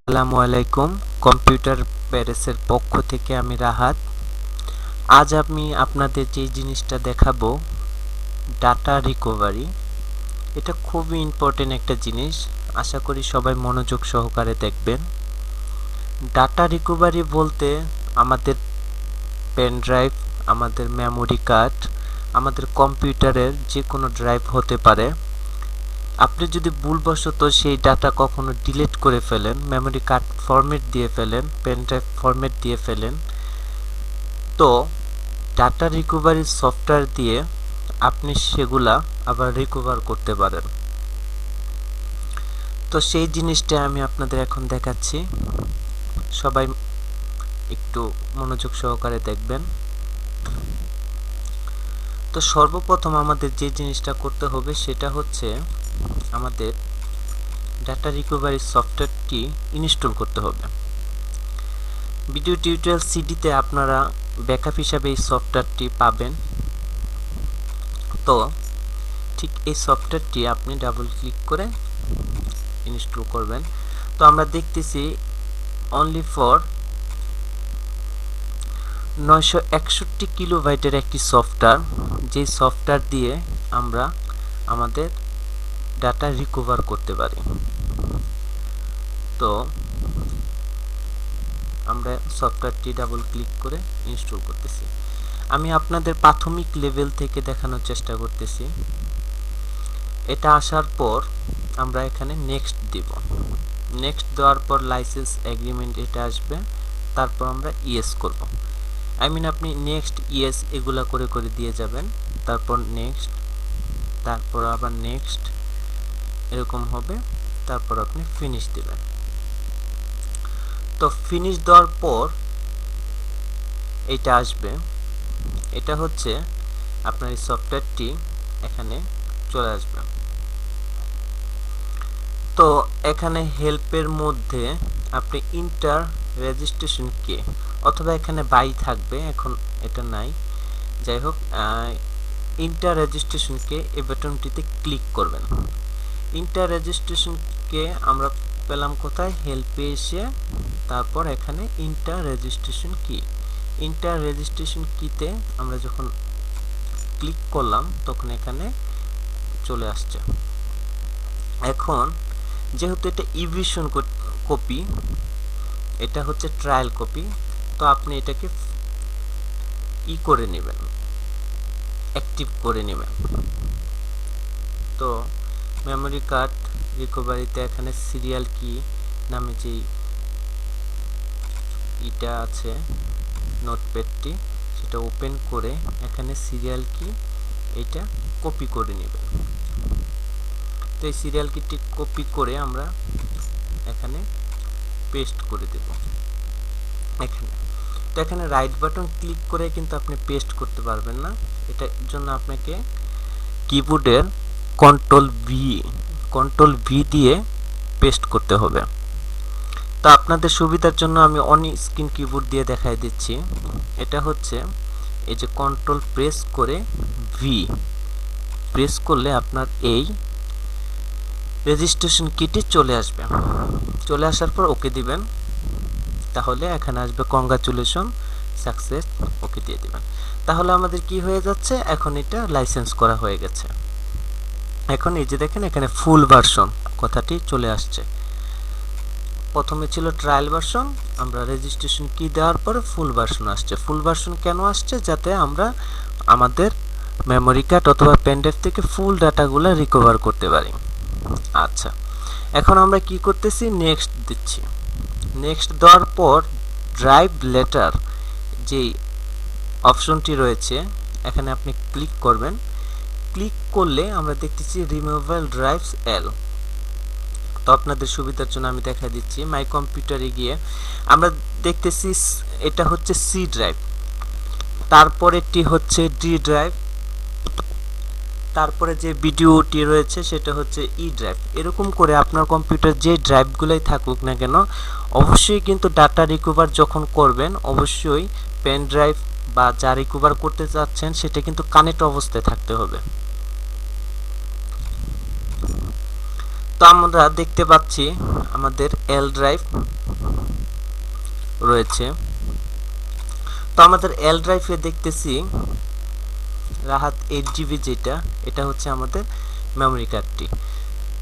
আসসালামু আলাইকুম। কম্পিউটার প্যারেসের পক্ষ থেকে আমি রাহাত। আজ আমি আপনাদের যে জিনিসটা দেখাবো, ডাটা রিকভারি। এটা খুবই ইম্পর্টেন্ট একটা জিনিস। আশা করি সবাই মনোযোগ সহকারে দেখবেন। ডাটা রিকভারি বলতে আমাদের পেন ড্রাইভ, আমাদের মেমোরি কার্ড, আমাদের কম্পিউটারের যে কোনো ড্রাইভ হতে পারে। আপনি যদি ভুলবশত সেই ডাটা কখনো ডিলিট করে ফেলেন, মেমোরি কার্ড ফরম্যাট দিয়ে ফেলেন, পেন ড্রাইভ ফরম্যাট দিয়ে ফেলেন, তো ডাটা রিকভারি সফটওয়্যার দিয়ে আপনি সেগুলা আবার রিকভার করতে পারেন। তো সেই জিনিসটা আমি আপনাদের এখন দেখাচ্ছি। সবাই একটু মনোযোগ সহকারে দেখবেন। তো সর্বপ্রথম আমাদের যে জিনিসটা করতে হবে সেটা হচ্ছে আমাদের ডাটা রিকভারি সফটওয়্যারটি ইনস্টল করতে হবে। ভিডিও টিউটোরিয়াল সিডিতে আপনারা ব্যাকআপ হিসাবে এই সফটওয়্যারটি পাবেন। তো ঠিক এই সফটওয়্যারটি আপনি ডাবল ক্লিক করে ইনস্টল করবেন। তো আমরা দেখতেছি অনলি ফর 961 কিলোবাইটের একটি সফটওয়্যার, যে সফটওয়্যার দিয়ে আমরা আমাদের ডাটা রিকভার করতে পারি। তো আমরা সফটওয়্যারটি ডাবল ক্লিক করে ইনস্টল করতেছি। আমি আপনাদের প্রাথমিক লেভেল থেকে দেখানোর চেষ্টা করতেছি। এটা আসার পর আমরা এখানে নেক্সট দিব। নেক্সট দেওয়ার পর লাইসেন্স এগ্রিমেন্ট এটা আসবে, তারপর আমরা ইয়েস করব। আপনি নেক্সট ইয়েস এগুলা করে করে দিয়ে যাবেন, তারপর নেক্সট, তারপর আবার নেক্সট, এরকম হবে। তারপর আপনি ফিনিশ দিবেন। তো ফিনিশ দেওয়ার পর এটা আসবে। এটা হচ্ছে আপনার এই সফটওয়্যারটি এখানে চলে আসবে। তো এখানে হেল্পের মধ্যে আপনি ইন্টার রেজিস্ট্রেশন কে, অথবা এখানে বাই থাকবে, এখন এটা নাই, যাই হোক, ইন্টার রেজিস্ট্রেশন কে এই বাটনটিতে ক্লিক করবেন। ইন্টার রেজিস্ট্রেশন কে আমরা পেলাম কোথায়? হেল্পে এসে তারপর এখানে ইন্টার রেজিস্ট্রেশন কি। ইন্টার রেজিস্ট্রেশন কিতে আমরা যখন ক্লিক করলাম তখন এখানে চলে আসছে। এখন যেহেতু এটা ইভিশন কপি, এটা হচ্ছে ট্রায়াল কপি, তো আপনি এটাকে করে নেবেন, অ্যাক্টিভ করে নেবেন। তো মেমোরি কার্ড রিকভারিতে এখানে সিরিয়াল কি নামে যেই এটা আছে নোটপ্যাডটি, সেটা ওপেন করে এখানে সিরিয়াল কি এটা কপি করে নেবেন। তো এই সিরিয়াল কিটি কপি করে আমরা এখানে পেস্ট করে দেব এখানে। তো এখানে রাইট বাটন ক্লিক করে কিন্তু আপনি পেস্ট করতে পারবেন না, এটার জন্য আপনাকে কিবোর্ডের কন্ট্রোল ভি দিয়ে পেস্ট করতে হবে। তো আপনাদের সুবিধার জন্য আমি অন স্ক্রিন কিবোর্ড দিয়ে দেখাই দিচ্ছি। এটা হচ্ছে এই যে কন্ট্রোল প্রেস করে ভি প্রেস করলে আপনার এই রেজিস্ট্রেশন কিটি চলে আসবে। চলে আসার পর ওকে দিবেন, তাহলে এখানে আসবে কংগ্রাচুলেশন সাকসেস, ওকে দিয়ে দিবেন। তাহলে আমাদের কি হয়ে যাচ্ছে? এখন এটা লাইসেন্স করা হয়ে গেছে। এখন এই যে দেখেন এখানে ফুল ভার্সন কথাটি চলে আসছে। প্রথমে ছিল ট্রায়াল ভার্সন, আমরা রেজিস্ট্রেশন কি দেওয়ার পরে ফুল ভার্সন আসছে। ফুল ভার্সন কেন আসছে? যাতে আমরা আমাদের মেমোরি কার্ড অথবা পেন ড্রাইভ থেকে ফুল ডাটাগুলো রিকভার করতে পারি। আচ্ছা, এখন আমরা কি করতেছি? নেক্সট দিচ্ছি। নেক্সট দেওয়ার পর ড্রাইভ লেটার যেই অপশনটি রয়েছে এখানে আপনি ক্লিক করবেন। ক্লিক করলে আমরা দেখতেছি রিমুভেবল ড্রাইভস এল। তো আপনাদের সুবিধার জন্য আমি দেখা দিচ্ছি, মাই কম্পিউটারে গিয়ে আমরা দেখতেছি এটা হচ্ছে সি ড্রাইভ, তারপরেরটি হচ্ছে ডি ড্রাইভ, তারপরে যে ভিডিওটি রয়েছে সেটা হচ্ছে ই ড্রাইভ। এরকম করে আপনার কম্পিউটার যে ড্রাইভগুলোই থাকুক না কেন, অবশ্যই কিন্তু ডাটা রিকভার যখন করবেন অবশ্যই পেন ড্রাইভ বা যা রিকভার করতে চাচ্ছেন সেটা কিন্তু কানেক্ট অবস্থায় থাকতে হবে। তো তো আমরা দেখতে পাচ্ছি আমাদের এল ড্রাইভ রয়েছে। তো আমাদের এল ড্রাইভে দেখতেছি রাহাত 8 GB, যেটা এটা হচ্ছে আমাদের মেমোরি কার্ডটি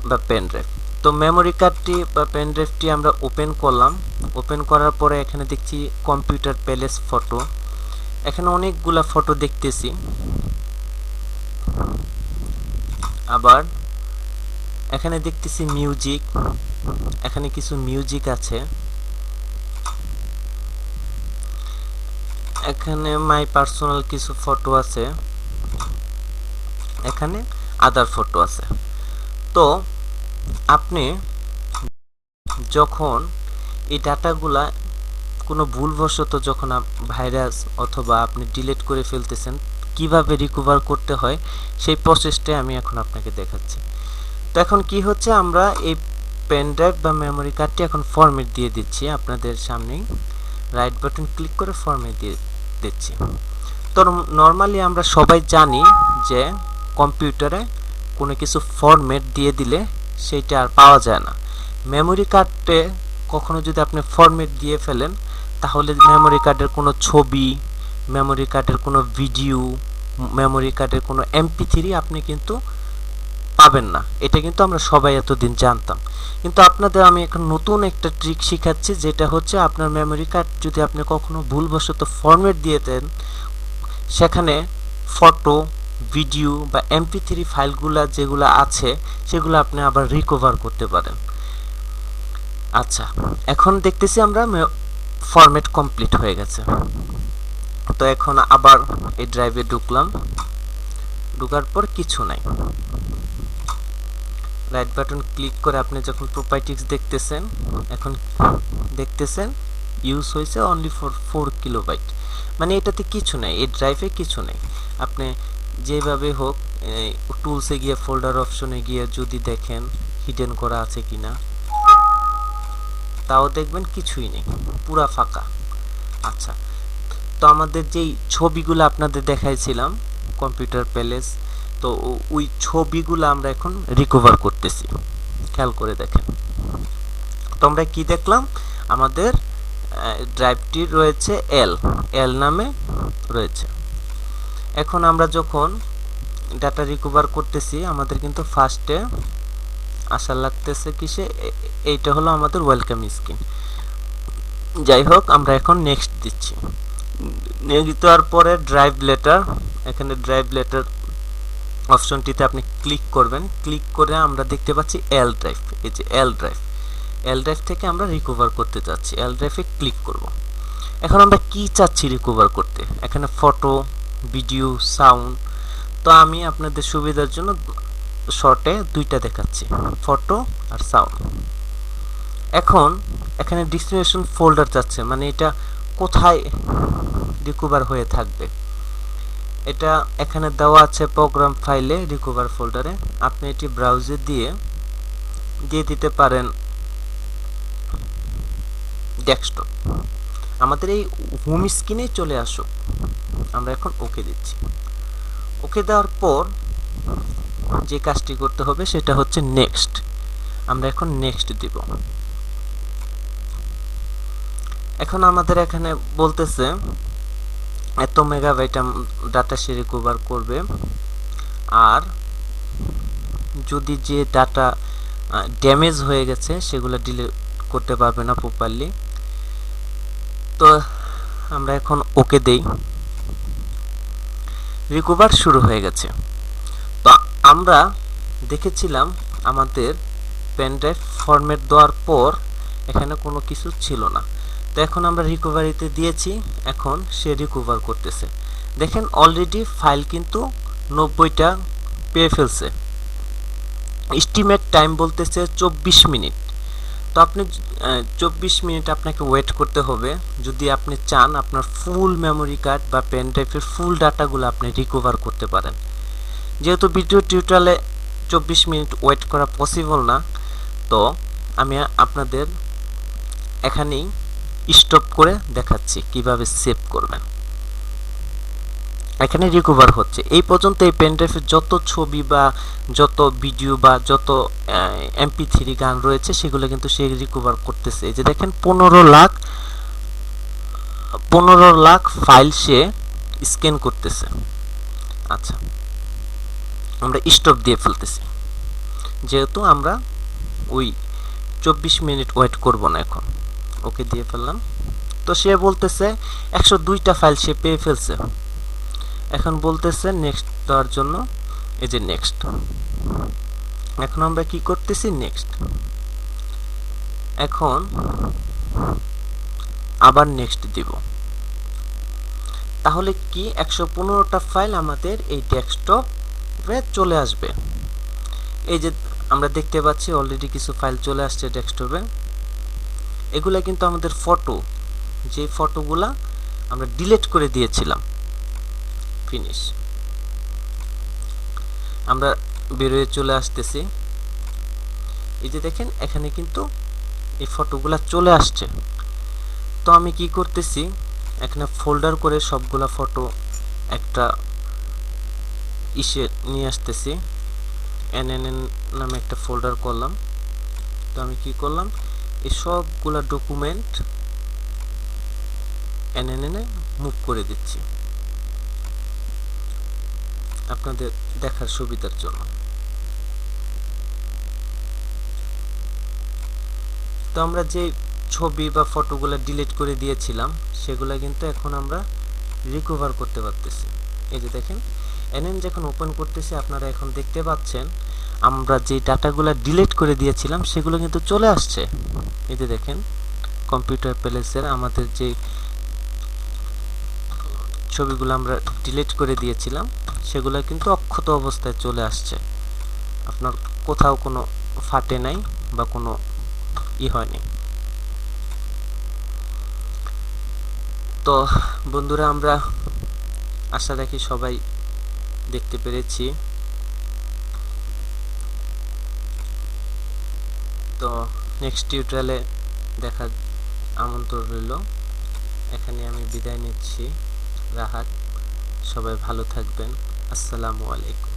বা পেন ড্রাইভ। তো মেমোরি কার্ডটি বা পেন ড্রাইভটি আমরা ওপেন করলাম। ওপেন করার পরে এখানে দেখছি কম্পিউটার প্যালেস ফটো, এখানে অনেকগুলা ফটো দেখতেছি। আবার এখানে দেখতেছি মিউজিক, এখানে কিছু মিউজিক আছে, এখানে মাই পার্সোনাল কিছু ফটো আছে, এখানে আদার ফটো আছে। তো আপনি যখন এই ডাটাগুলা কোনো ভুলবশত যখন ভাইরাস অথবা আপনি ডিলিট করে ফেলতেছেন, কিভাবে রিকভার করতে হয় সেই প্রসেসটাই আমি এখন আপনাকে দেখাচ্ছি। তো এখন কি হচ্ছে, আমরা এই পেন ড্রাইভ বা মেমোরি কার্ডটি এখন ফরম্যাট দিয়ে দিচ্ছি। আপনাদের সামনেই রাইট বাটন ক্লিক করে ফরম্যাট দিয়ে দিচ্ছি। তো নর্মালি আমরা সবাই জানি যে কম্পিউটারে কোনো কিছু ফরম্যাট দিয়ে দিলে সেইটা আর পাওয়া যায় না। মেমোরি কার্ডে কখনো যদি আপনি ফরম্যাট দিয়ে ফেলেন, তাহলে মেমোরি কার্ডের কোনো ছবি, মেমোরি কার্ডের কোনো ভিডিও, মেমোরি কার্ডের কোনো MP3 আপনি কিন্তু পাবেন না। এটা কিন্তু আমরা সবাই এতদিন জানতাম, কিন্তু আপনাদের আমি এখন নতুন একটা ট্রিক শেখাচ্ছি, যেটা হচ্ছে আপনার মেমোরি কার্ড যদি আপনি কখনো ভুলবশত ফরম্যাট দিয়ে দেন, সেখানে ফটো, ভিডিও বা MP3 ফাইলগুলা যেগুলো আছে সেগুলো আপনি আবার রিকভার করতে পারেন। আচ্ছা, এখন দেখতেছি আমরা ফরম্যাট কমপ্লিট হয়ে গেছে। তো এখন আবার এই ড্রাইভে ঢুকলাম, ঢোকার পর কিছু নাই। রাইট বাটন ক্লিক করে আপনি যখন প্রপার্টিজ দেখতেছেন, এখন দেখতেছেন ইউজ হয়েছে অনলি ফর 4 কিলোবাইট, মানে এটাতে কিছু নাই, এই ড্রাইভে কিছু নেই। আপনি যেভাবে হোক টুলসে গিয়ে ফোল্ডার অপশনে গিয়ে যদি দেখেন হিডেন করা আছে কিনা, তাও দেখবেন কিছুই নেই, পুরা ফাঁকা। আচ্ছা, তো আমাদের যেই ছবিগুলো আপনাদের দেখাইছিলাম কম্পিউটার প্যালেস, তো ওই ছবিগুলো আমরা এখন রিকভার করতেছি। খেয়াল করে দেখেন, তো আমরা কি দেখলাম, আমাদের ড্রাইভটি রয়েছে এল নামে রয়েছে। এখন আমরা যখন ডাটা রিকভার করতেছি, আমাদের কিন্তু ফার্স্টে আশা লাগতেছে কিসে, এইটা হলো আমাদের ওয়েলকাম স্ক্রিন। যাই হোক, আমরা এখন নেক্সট দিচ্ছি। নেক্সট দেওয়ার পরে ড্রাইভ লেটার, এখানে ড্রাইভ লেটার অপশনটিতে আপনি ক্লিক করবেন। ক্লিক করে আমরা দেখতে পাচ্ছি এল ড্রাইভ, এই যে এল ড্রাইভ, এল ড্রাইভ থেকে আমরা রিকভার করতে চাচ্ছি, এল ড্রাইভে ক্লিক করব। এখন আমরা কি চাচ্ছি রিকভার করতে, এখানে ফটো, ভিডিও, সাউন্ড। তো আমি আপনাদের সুবিধার জন্য শর্টে দুইটা দেখাচ্ছি, ফটো আর সাউন্ড। এখন এখানে ডেস্টিনেশন ফোল্ডার চাচ্ছে, মানে এটা কোথায় রিকভার হয়ে থাকবে, এটা এখানে দেওয়া আছে প্রোগ্রাম ফাইলে রিকভার ফোল্ডারে। আপনি এটি ব্রাউজে দিয়ে দিতে পারেন ডেস্কটপ, আমাদের এই হোম স্ক্রিনে চলে আসুক। আমরা এখন ওকে দিচ্ছি। ওকে দেওয়ার পর যে কাজটি করতে হবে সেটা হচ্ছে নেক্সট। আমরা এখন নেক্সট দিব। এখন আমাদের এখানে বলতেছে এত মেগাবাইট ডাটা সে রিকভার করবে, আর যদি যে ডাটা ড্যামেজ হয়ে গেছে সেগুলো ডিলিট করতে পারবে না প্রপারলি। তো আমরা এখন ওকে দেই, রিকভার শুরু হয়ে গেছে। তো আমরা দেখেছিলাম আমাদের পেন ড্রাইভ ফরম্যাট দেওয়ার পর এখানে কোনো কিছু ছিল না। তো এখন আমরা রিকভারিতে দিয়েছি, এখন সে রিকভার করতেছে। দেখেন অলরেডি ফাইল কিন্তু 90টা পেয়ে ফেলছে। এস্টিমেট টাইম বলতেছে 24 মিনিট। তো আপনি 24 মিনিট আপনাকে ওয়েট করতে হবে যদি আপনি চান আপনার ফুল মেমোরি কার্ড বা পেন ড্রাইভের ফুল ডাটাগুলো আপনি রিকভার করতে পারেন। যেহেতু ভিডিও টিউটোরিয়ালে 24 মিনিট ওয়েট করা পসিবল না, তো আমি আপনাদের এখানেই স্টপ করে দেখাচ্ছি কিভাবে সেভ করবেন। এখানে রিকভার হচ্ছে। এই পর্যন্ত এই পেনড্রাইভের যত ছবি বা যত ভিডিও বা যত MP3 গান রয়েছে সেগুলো কিন্তু সে রিকভার করতেছে। এই যে দেখেন 15 লাখ ফাইল সে স্ক্যান করতেছে। আচ্ছা, আমরা স্টপ দিয়ে ফেলতেছি, যেহেতু আমরা ওই 24 মিনিট ওয়েট করব না এখন। ওকে দিয়ে ফেললাম। তো সে বলতেছে 102টা ফাইল সে পেয়ে ফেলছে। এখন বলতেছে নেক্সট দেওয়ার জন্য, এই যে নেক্সট। এখন আমরা কি করতেছি, নেক্সট। এখন আবার নেক্সট দিব। তাহলে কি 115টা ফাইল আমাদের এই ডেস্কটপে চলে আসবে। এই যে আমরা দেখতে পাচ্ছি অলরেডি কিছু ফাইল চলে আসছে ডেস্কটপে। এগুলা কিন্তু আমাদের ফটো, যে ফটোগুলা আমরা ডিলিট করে দিয়েছিলাম। ফিনিশ। আমরা বেরোয় চলে আসতেছি। এই যে দেখেন এখানে কিন্তু এই ফটোগুলা চলে আসছে। তো আমি কি করতেছি, এখানে ফোল্ডার করে সবগুলা ফটো একটা ইসে নিয়ে আসতেছি। NNN নামে একটা ফোল্ডার করলাম। তো আমি কি করলাম, এই সবগুলা ডকুমেন্ট NNN এ মুভ করে দিচ্ছি আপনাদের দেখার সুবিধার জন্য। তো আমরা যে ছবি বা ফটোগুলো ডিলিট করে দিয়েছিলাম সেগুলো কিন্তু এখন আমরা রিকভার করতে পারতেছি। এই যে দেখেন NN যখন ওপেন করতেছি আপনারা এখন দেখতে পাচ্ছেন আমরা যে ডাটাগুলো ডিলিট করে দিয়েছিলাম সেগুলো কিন্তু চলে আসছে। এই যে দেখেন কম্পিউটার প্যালেসের আমাদের যে ছবিগুলো আমরা ডিলিট করে দিয়েছিলাম সেগুলো কিন্তু অক্ষত অবস্থায় চলে আসছে। আপনার কোথাও কোনো ফাটে নাই বা কোনো হয়নি। তো বন্ধুরা, আমরা আশা রাখি সবাই দেখতে পেরেছি। তো নেক্সট টিউটোরিয়ালে দেখার আমন্ত্রণ রইল। এখানে আমি বিদায় নিচ্ছি। রাহাত, সবাই ভালো থাকবেন। আসসালামু আলাইকুম।